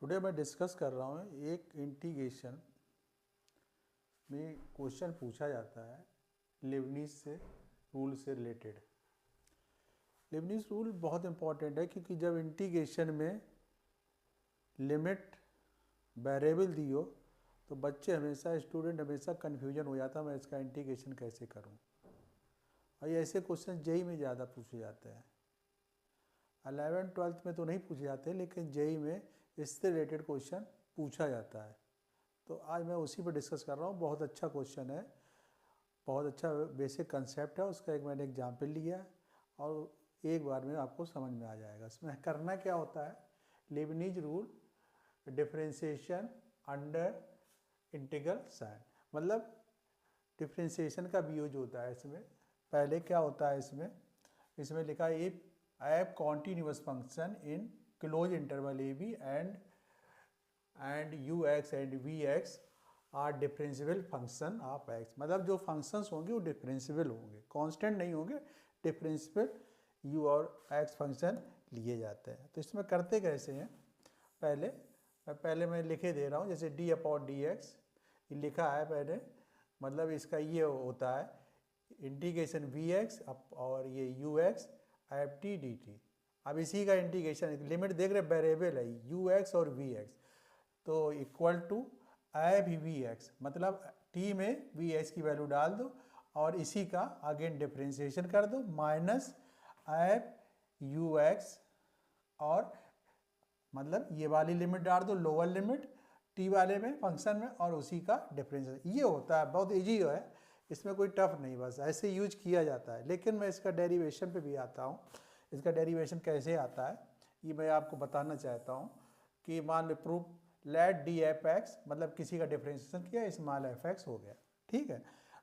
Today मैं discuss कर रहा हूँ एक इंटीग्रेशन में क्वेश्चन पूछा जाता है लेबनीज़ से रूल से रिलेटेड। लेबनीज़ रूल बहुत इंपॉर्टेंट है क्योंकि जब इंटीग्रेशन में लिमिट वेरिएबल दी हो तो स्टूडेंट हमेशा कन्फ्यूजन हो जाता है मैं इसका इंटीग्रेशन कैसे करूँ। और ये ऐसे क्वेश्चन जेई में ज़्यादा पूछे जाते हैं, 11th-12th में तो नहीं पूछे जाते लेकिन जेई में इससे रिलेटेड क्वेश्चन पूछा जाता है। तो आज मैं उसी पर डिस्कस कर रहा हूँ। बहुत अच्छा क्वेश्चन है, बहुत अच्छा बेसिक कंसेप्ट है। उसका एक मैंने एग्जाम्पल लिया है और एक बार में आपको समझ में आ जाएगा। इसमें करना क्या होता है, Leibniz rule differentiation under integral sign, मतलब डिफरेंशिएशन का भी यूज होता है इसमें। पहले क्या होता है, इसमें लिखा है if f continuous function in closed interval a b and u x and v x are differentiable function of x, मतलब जो फंक्शंस होंगे वो डिफरेंशिएबल होंगे, कांस्टेंट नहीं होंगे, डिफरेंशिएबल यू और एक्स फंक्शन लिए जाते हैं। तो इसमें करते कैसे हैं, पहले मैं लिखे दे रहा हूँ। जैसे डी अपॉन डी एक्स लिखा है पहले, मतलब इसका ये होता है इंटीग्रेशन वी एक्स और ये u x f t d t. अब इसी का इंटीग्रेशन लिमिट देख रहे वेरिएबल है यू एक्स और वी एक्स, तो equal to F we x, मतलब टी में वी एक्स की वैल्यू डाल दो और इसी का अगेन डिफरेंशिएशन कर दो माइनस एफ यू एक्स, और मतलब ये वाली लिमिट डाल दो लोअर लिमिट टी वाले में फंक्शन में और उसी का डिफरेंशिएशन। ये होता है, बहुत इजी है, इसमें कोई टफ नहीं, बस ऐसे यूज किया जाता है। लेकिन मैं इसका डेरिवेशन पे भी आता हूँ। इसका डेरिवेशन कैसे आता है ये मैं आपको बताना चाहता हूँ कि मान लो proof let D F X, मतलब किसी का डिफरेंशिएशन किया स्मॉल एफ एक्स हो गया, ठीक है।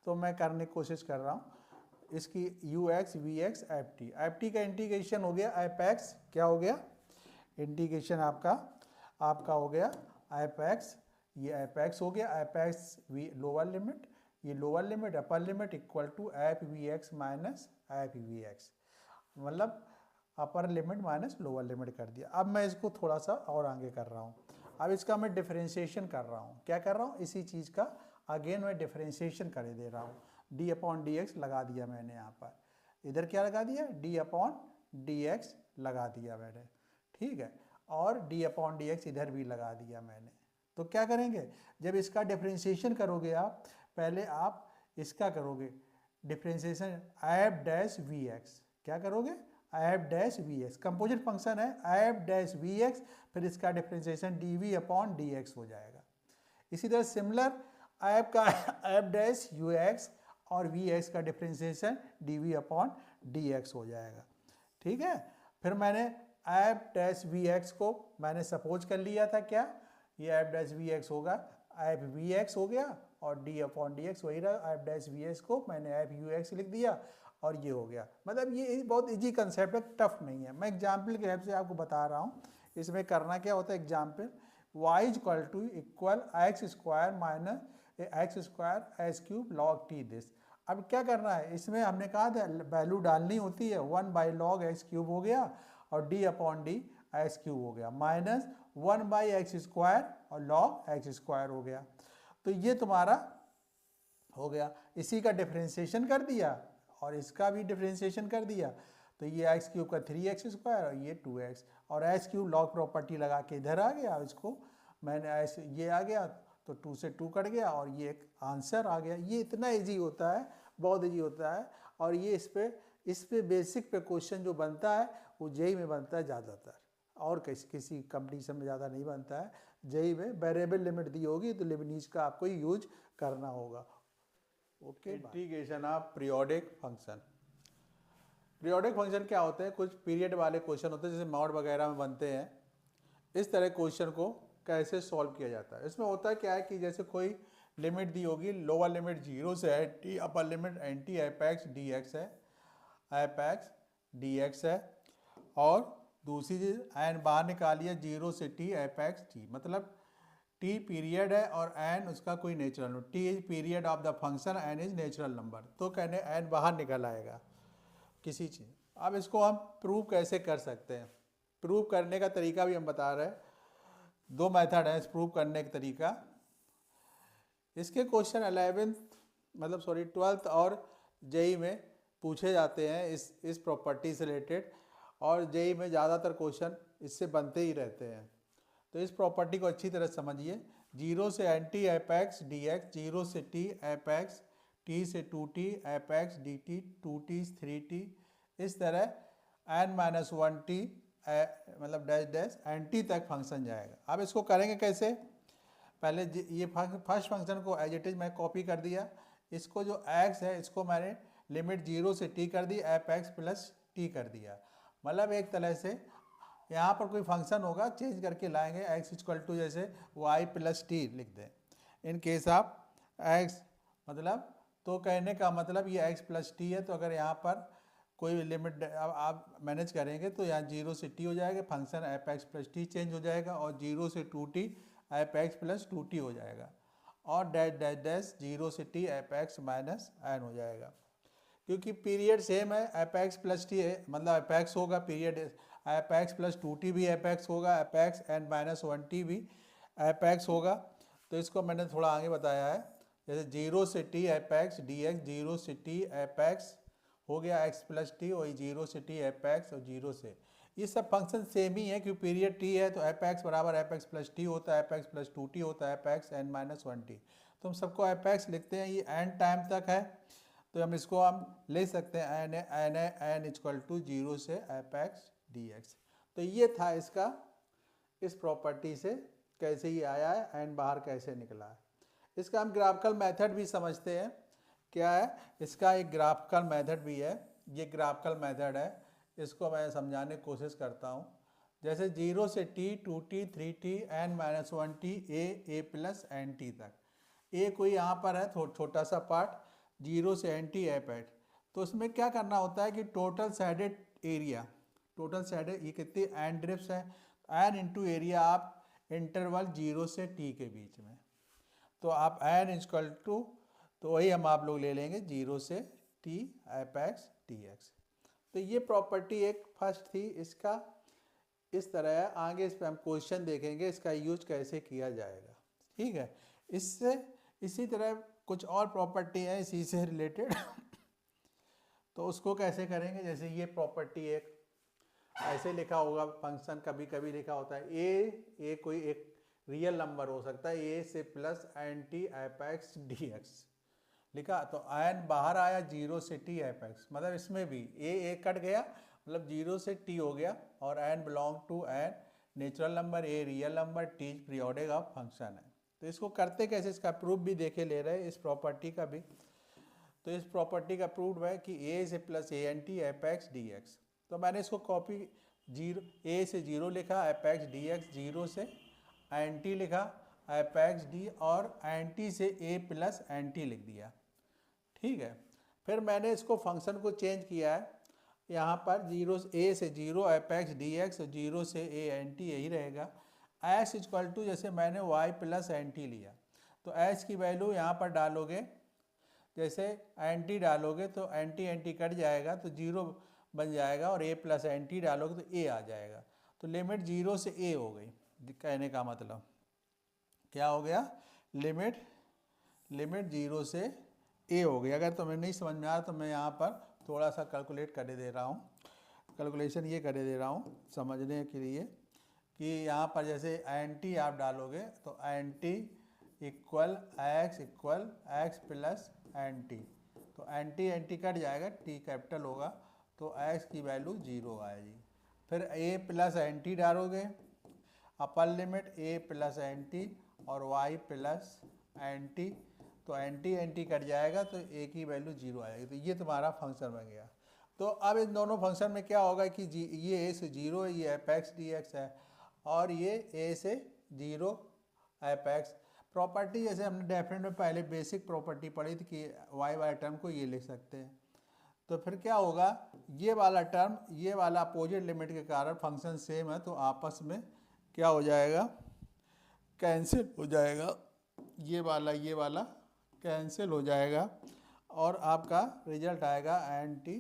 तो मैं करने की कोशिश कर रहा हूँ इसकी u x v x f t का इंटीग्रेशन हो गया, एफ एक्स क्या हो गया, इंटीग्रेशन आपका हो गया एफ एक्स, ये एफ एक्स हो गया, F X V lower limit, ये lower limit upper limit equal to F we X minus F we x, मतलब upper limit minus lower limit कर दिया। अब मैं इसको थोड़ा सा और आगे कर रहा हूँ। अब इसका मैं डिफरेंशिएशन कर रहा हूँ। क्या कर रहा हूँ, इसी चीज़ का अगेन मैं डिफरेंशिएशन कर दे रहा हूँ। डी अपॉन डी एक्स लगा दिया मैंने यहाँ पर, इधर क्या लगा दिया, डी अपॉन डी एक्स लगा दिया मैंने, ठीक है, और डी अपॉन डी एक्स इधर भी लगा दिया मैंने। तो क्या करेंगे, जब इसका डिफरेंशिएशन करोगे आप, पहले आप इसका करोगे differentiation f dash v x, क्या करोगे f dash v x, composite function है एफ डैश वी एक्स, फिर इसका differentiation d v upon d x हो जाएगा। इसी तरह सिमिलर एफ का एफ डैश यू एक्स और वी एक्स का differentiation d v upon d x हो जाएगा, ठीक है। फिर मैंने एफ डैश वी एक्स को मैंने सपोज कर लिया था, क्या ये एफ डैश वी एक्स होगा, एफ वी एक्स हो गया और डी अपॉन डी एक्स वही रहा, एफ डैश वी एक्स को मैंने एफ यू एक्स लिख दिया और ये हो गया। मतलब ये बहुत इजी कंसेप्ट है, टफ नहीं है। मैं एग्जाम्पल के हेल्प से आपको बता रहा हूँ। इसमें करना क्या होता है, example y equal to equal x square minus x square s cube log t this. अब क्या करना है, इसमें हमने कहा था वैल्यू डालनी होती है, 1 बाई लॉग एक्स क्यूब हो गया और D upon d x cube हो गया माइनस 1 बाई एक्स स्क्वायर और लॉग एक्स स्क्वायर हो गया। तो ये तुम्हारा हो गया, इसी का डिफरेंशिएशन कर दिया और इसका भी डिफरेंशिएशन कर दिया, तो ये एक्स क्यूब का 3x स्क्वायर और ये 2x, और एक्स क्यूब लॉग प्रॉपर्टी लगा के इधर आ गया, इसको मैंने ऐसे ये आ गया तो 2 से 2 कट गया और ये एक आंसर आ गया। ये इतना इजी होता है, बहुत इजी होता है। और ये इस पे बेसिक पे क्वेश्चन जो बनता है वो जेई में बनता है ज़्यादातर, और किसी कंपटीशन में ज़्यादा नहीं बनता है। जेई में वेरिएबल लिमिट दी होगी तो लेबनीज़ का आपको यूज करना होगा। Okay, integration of periodic function. Periodic function क्या होते हैं, कुछ पीरियड वाले क्वेश्चन होते हैं जैसे मॉड वगैरह में बनते हैं। इस तरह क्वेश्चन को कैसे सॉल्व किया जाता है, इसमें होता है क्या है कि जैसे कोई लिमिट दी होगी, लोअर लिमिट 0 से है t, upper limit n T F x D x है, एफ एक्स डी एक्स है, और दूसरी चीज एन बाहर निकालिए 0 से टी एफ एक्स टी, मतलब टी पीरियड है और एन उसका कोई natural number, t is period of the function, n is natural number, तो कहने एन बाहर निकल आएगा किसी चीज़। अब इसको हम प्रूव कैसे कर सकते हैं, प्रूव करने का तरीका भी हम बता रहे हैं दो मेथड है इस प्रूव करने का तरीका। इसके क्वेश्चन 11th मतलब सॉरी 12th और जेई में पूछे जाते हैं इस प्रॉपर्टी से रिलेटेड, और जेई में ज़्यादातर क्वेश्चन इससे बनते ही रहते हैं। तो इस प्रॉपर्टी को अच्छी तरह समझिए। 0 से एंटी एपेक्स डी एक्स, 0 से टी एपेक्स, टी से 2t apex D T, 2t 3t, इस तरह n-1t मतलब डैश डैश एंटी तक फंक्शन जाएगा। अब इसको करेंगे कैसे? पहले ये फर्स्ट फंक्शन को एज इट इज मैं कॉपी कर दिया। इसको जो x है इसको मैंने लिमिट 0 से t कर दी, एफ एक्स प्लस टी कर दिया। मतलब एक तरह से यहाँ पर कोई फंक्शन होगा चेंज करके लाएंगे, x इक्वल टू जैसे y प्लस टी लिख दें। इन केस आप x मतलब, तो कहने का मतलब ये x प्लस टी है, तो अगर यहाँ पर कोई लिमिट आप मैनेज करेंगे तो यहाँ 0 से t हो जाएगा, function F x plus T change हो जाएगा, और 0 से 2t F x plus 2t हो जाएगा, और डैश डैश डैश 0 से t f x minus n हो जाएगा। क्योंकि पीरियड सेम है, एफ एक्स प्लस टी है मतलब एफ एक्स होगा, period f x plus 2t भी एफ एक्स होगा, f x n minus 1t भी एफ एक्स होगा। तो इसको मैंने थोड़ा आगे बताया है, जैसे 0 से t f x D x, 0 से t एफ एक्स हो गया x प्लस टी, वही 0 से t एफ एक्स, और 0 से ये सब फंक्शन सेम ही है क्योंकि पीरियड t है, तो एफ एक्स बराबर एफ एक्स प्लस टी होता है, एफ एक्स प्लस 2t होता है, f x n minus 1t। तो हम सबको एफ एक्स लिखते हैं, ये एन टाइम तक है, तो हम इसको हम ले सकते हैं एन इक्वल टू 0 से एफ एक्स डी एक्स। तो ये था इसका, इस प्रॉपर्टी से कैसे ये आया है एंड बाहर कैसे निकला है। इसका हम ग्राफिकल मेथड भी समझते हैं। क्या है इसका? एक ग्राफिकल मेथड भी है, ये ग्राफिकल मेथड है, इसको मैं समझाने की कोशिश करता हूँ। जैसे 0 से t, 2t, 3t, n-1t, a plus N t तक, a कोई यहाँ पर है छोटा सा पार्ट 0 से एन टी एफ एट, तो उसमें क्या करना होता है कि total sided area, total sided ये कितनी एन ड्रिप्स है, एन इंटू एरिया आप इंटरवल 0 से t के बीच में, तो आप n इक्वल टू, तो वही हम आप लोग ले लेंगे 0 से t f x D X. तो ये प्रॉपर्टी एक फर्स्ट थी, इसका इस तरह है। आगे इस पर हम क्वेश्चन देखेंगे इसका यूज कैसे किया जाएगा, ठीक है। इससे इसी तरह कुछ और प्रॉपर्टी है इसी से रिलेटेड तो उसको कैसे करेंगे? जैसे ये प्रॉपर्टी एक ऐसे लिखा होगा फंक्शन, कभी कभी लिखा होता है ए कोई एक रियल नंबर हो सकता है, ए से plus N T F x D x लिखा, तो एन बाहर आया 0 से टी एफ एक्स, मतलब इसमें भी ए कट गया, मतलब 0 से टी हो गया, और n belong to n natural number, a real number, t periodic of function है। तो इसको करते कैसे, इसका प्रूफ भी देखे ले रहे हैं इस प्रॉपर्टी का भी। तो इस प्रॉपर्टी का प्रूफ है कि ए से plus A N T F x D X, तो मैंने इसको कॉपी 0 ए से 0 लिखा, एफ एक्स डी एक्स 0 से एन टी लिखा, एफ एक्स डी, और एन टी से ए प्लस एन टी लिख दिया, ठीक है। फिर मैंने इसको फंक्शन को चेंज किया है, यहाँ पर 0 ए से 0 एफ एक्स डी एक्स, 0 से ए एन टी यही रहेगा, एस इक्वल टू जैसे मैंने वाई प्लस एन टी लिया, तो एस की वैल्यू यहाँ पर डालोगे, जैसे एन टी डालोगे तो एन टी कट जाएगा तो 0 बन जाएगा, और ए प्लस एन टी डालोगे तो ए आ जाएगा, तो लिमिट 0 से ए हो गई। कहने का मतलब क्या हो गया? लिमिट 0 से ए हो गई। अगर तुम्हें नहीं समझ में आ रहा तो मैं यहाँ पर थोड़ा सा कैलकुलेट कर दे रहा हूँ, कैलकुलेशन ये कर दे रहा हूँ समझने के लिए, कि यहाँ पर जैसे एन टी आप डालोगे तो n t equal x plus N T, तो एन टी कट जाएगा, टी कैपिटल होगा, तो एक्स की वैल्यू 0 आएगी। फिर ए प्लस एन टी डालोगे, अपर लिमिट ए प्लस एन टी और वाई प्लस एन टी, तो एन टी कट जाएगा तो ए की वैल्यू 0 आएगी, तो ये तुम्हारा फंक्शन बन गया। तो अब इन दोनों फंक्शन में क्या होगा कि ये ए से 0 है, ये एफ एक्स डी एक्स है, और ये ए से 0 एफ एक्स। प्रॉपर्टी जैसे हमने डेफिनेट में पहले बेसिक प्रॉपर्टी पढ़ी थी कि वाई वाले टर्म को ये लिख सकते हैं, तो फिर क्या होगा, ये वाला टर्म ये वाला अपोजिट लिमिट के कारण फंक्शन सेम है, तो आपस में क्या हो जाएगा? कैंसिल हो जाएगा, ये वाला कैंसिल हो जाएगा, और आपका रिजल्ट आएगा एन टी।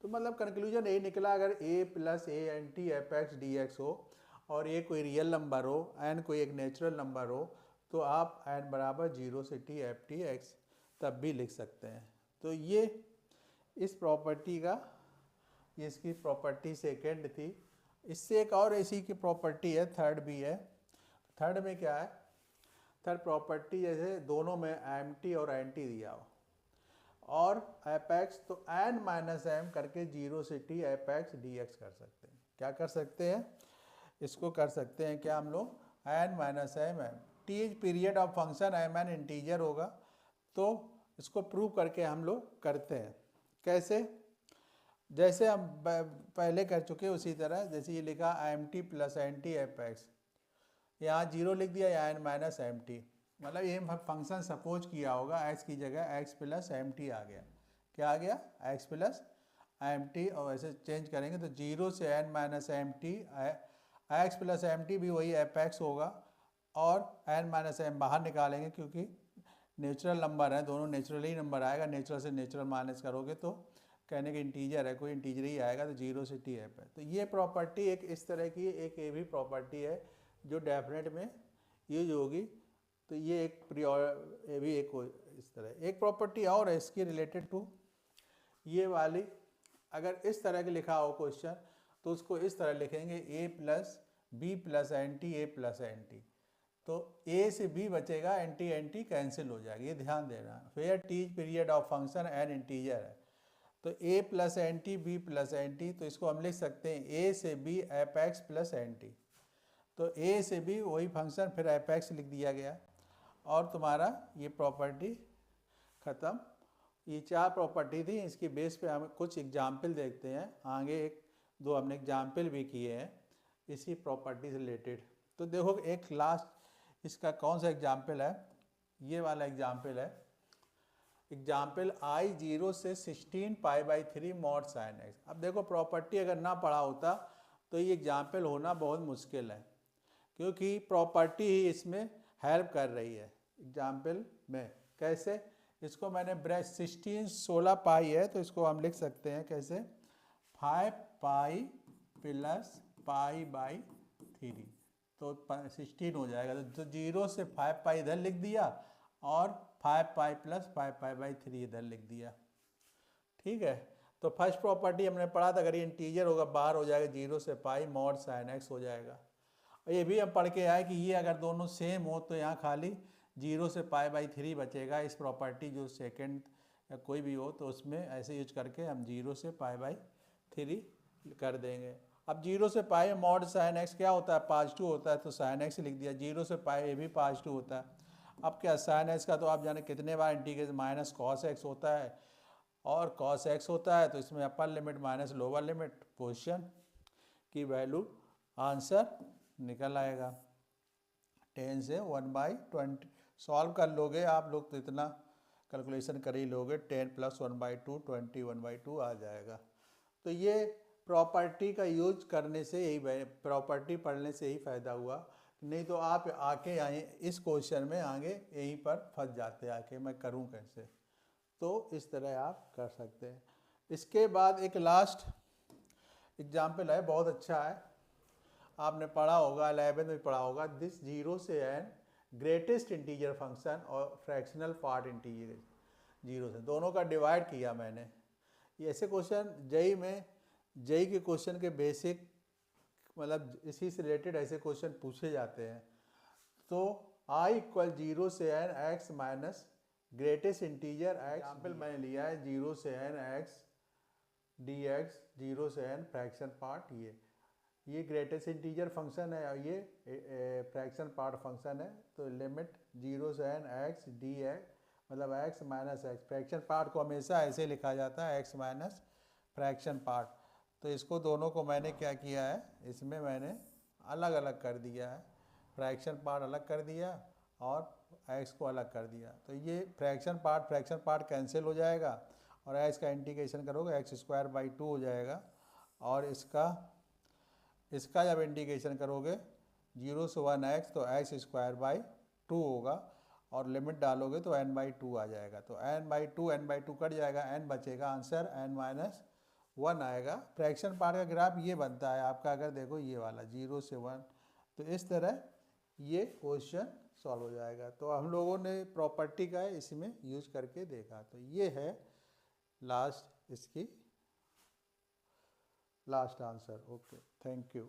तो मतलब कंक्लूजन यही निकला, अगर A plus A N T F x D x हो और ये कोई रियल नंबर हो, एन कोई एक नेचुरल नंबर हो, तो आप एन बराबर 0 से टी एफ टी एक्स तब भी लिख सकते हैं। तो ये इस प्रॉपर्टी का, ये इसकी प्रॉपर्टी सेकेंड थी। इससे एक और ऐसी की प्रॉपर्टी है, थर्ड भी है। थर्ड में क्या है, थर्ड प्रॉपर्टी जैसे दोनों में एम टी और एन टी दिया हो और एपेक्स, तो एन माइनस एम करके 0 से टी एपेक्स डी एक्स कर सकते हैं। क्या कर सकते हैं, इसको कर सकते हैं क्या हम लोग, n minus m m t is period of function, m n integer होगा। तो इसको प्रूव करके हम लोग करते हैं। कैसे, जैसे हम पहले कर चुके उसी तरह, जैसे ये लिखा m t plus N T F x, यहाँ 0 लिख दिया, या एन माइनस एम टी, मतलब ये फंक्शन सपोज किया होगा एक्स की जगह एक्स प्लस एम टी आ गया। क्या आ गया, एक्स प्लस एम टी, और ऐसे चेंज करेंगे तो 0 से n minus m t, x plus m t भी वही एफ एक्स होगा, और एन माइनस एम बाहर निकालेंगे क्योंकि नेचुरल नंबर है, दोनों नेचुरल ही नंबर आएगा, नेचुरल से नेचुरल माइनस करोगे तो कहने के इंटीजर है, कोई इंटीजर ही आएगा, तो 0 से टी एफ है। तो ये प्रॉपर्टी एक इस तरह की एक ये भी प्रॉपर्टी है जो डेफिनेट में यूज होगी। तो ये एक ये भी एक इस तरह एक प्रॉपर्टी और है इसकी रिलेटेड टू ये वाली। अगर इस तरह के लिखा हो क्वेश्चन तो उसको इस तरह लिखेंगे, A plus B plus N T, A plus N T, तो ए से बी बचेगा, एन टी कैंसिल हो जाएगा, ये ध्यान देना। Where T is period of function N integer है, तो A plus N T, B plus N T, तो इसको हम लिख सकते हैं ए से B F x plus N T, तो ए से बी वही फंक्शन, फिर एफ एक्स लिख दिया गया, और तुम्हारा ये प्रॉपर्टी ख़त्म। ये 4 प्रॉपर्टी थी, इसकी बेस पे हम कुछ एग्जाम्पल देखते हैं आगे, एक दो हमने एग्जाम्पल भी किए हैं इसी प्रॉपर्टी से रिलेटेड। तो देखो एक लास्ट इसका कौन सा एग्जाम्पल है, ये वाला एग्जाम्पल है, एग्जाम्पल आई 0 से 16 pi by 3 mod sine x. अब देखो प्रॉपर्टी अगर ना पढ़ा होता तो ये एग्जाम्पल होना बहुत मुश्किल है, क्योंकि प्रॉपर्टी ही इसमें हेल्प कर रही है एग्जाम्पल में। कैसे, इसको मैंने ब्रैकेट 16 पाई है, तो इसको हम लिख सकते हैं कैसे, 5 पाई प्लस पाई बाई 3, तो 16 हो जाएगा। तो 0 से 5 पाई इधर लिख दिया और 5 पाई प्लस 5 पाई बाई 3 इधर लिख दिया। ठीक है, तो फर्स्ट प्रॉपर्टी हमने पढ़ा था, अगर ये इंटीजर होगा बाहर हो जाएगा, 0 से पाई मॉड साइन एक्स हो जाएगा। और ये भी हम पढ़ के आए कि ये अगर दोनों सेम हो तो यहाँ खाली 0 से पाई बाई 3 बचेगा। इस प्रॉपर्टी जो सेकंड या कोई भी हो तो उसमें ऐसे यूज करके हम 0 से पाई बाई 3 कर देंगे। अब 0 से पाई मॉड साइन एक्स क्या होता है, पॉजिटिव होता है, तो साइन एक्स लिख दिया। 0 से पाई ये भी पॉजिटिव होता है। अब क्या साइन एक्स का तो आप जाने कितने बार इंटीग्रेशन, माइनस कॉस एक्स होता है और कॉस एक्स होता है, तो इसमें अपर limit minus lower limit, position की वैल्यू आंसर निकल आएगा। 10 से 1/20 सॉल्व कर लोगे आप लोग तो इतना कैलकुलेशन कर ही लोगे, 10 + 1/2 20 1/2 आ जाएगा। तो ये प्रॉपर्टी का यूज करने से यही, प्रॉपर्टी पढ़ने से ही फ़ायदा हुआ, नहीं तो आप आके आए इस क्वेश्चन में आगे यहीं पर फंस जाते आके मैं करूं कैसे। तो इस तरह आप कर सकते हैं। इसके बाद एक लास्ट एग्जाम्पल है, बहुत अच्छा है, आपने पढ़ा होगा 11th में पढ़ा होगा। दिस 0 से n ग्रेटेस्ट इंटीजर फंक्शन और फ्रैक्शनल पार्ट इंटीजर 0 से, दोनों का डिवाइड किया मैंने। ये ऐसे क्वेश्चन जेई में, जेई के क्वेश्चन के बेसिक मतलब इसी से रिलेटेड ऐसे क्वेश्चन पूछे जाते हैं। तो i = 0 से n x minus greatest integer x, example मैंने लिया है 0 से n x dx, 0 से n फ्रैक्शन पार्ट, ये ग्रेटेस्ट इंटीजर फंक्शन है और ये फ्रैक्शन पार्ट फंक्शन है। तो लिमिट 0 से n x dx मतलब x minus x, fraction part को हमेशा ऐसे लिखा जाता है x माइनस फ्रैक्शन पार्ट। तो इसको दोनों को मैंने क्या किया है, इसमें मैंने अलग अलग कर दिया है, फ्रैक्शन पार्ट अलग कर दिया और x को अलग कर दिया। तो ये फ्रैक्शन पार्ट कैंसिल हो जाएगा और x का इंटीग्रेशन करोगे x² 2 हो जाएगा, और इसका जब इंटीग्रेशन करोगे 0 से 1x तो x² 2 होगा, और लिमिट डालोगे तो n/2 आ जाएगा। तो n/2 कट जाएगा, n बचेगा, आंसर n-1 आएगा। फ्रैक्शन पार्ट का ग्राफ ये बनता है आपका, अगर देखो ये वाला 0 से 1 तो इस तरह ये क्वेश्चन सॉल्व हो जाएगा। तो हम लोगों ने प्रॉपर्टी का इसी में यूज करके देखा। तो ये है लास्ट इसकी last answer. Okay, thank you.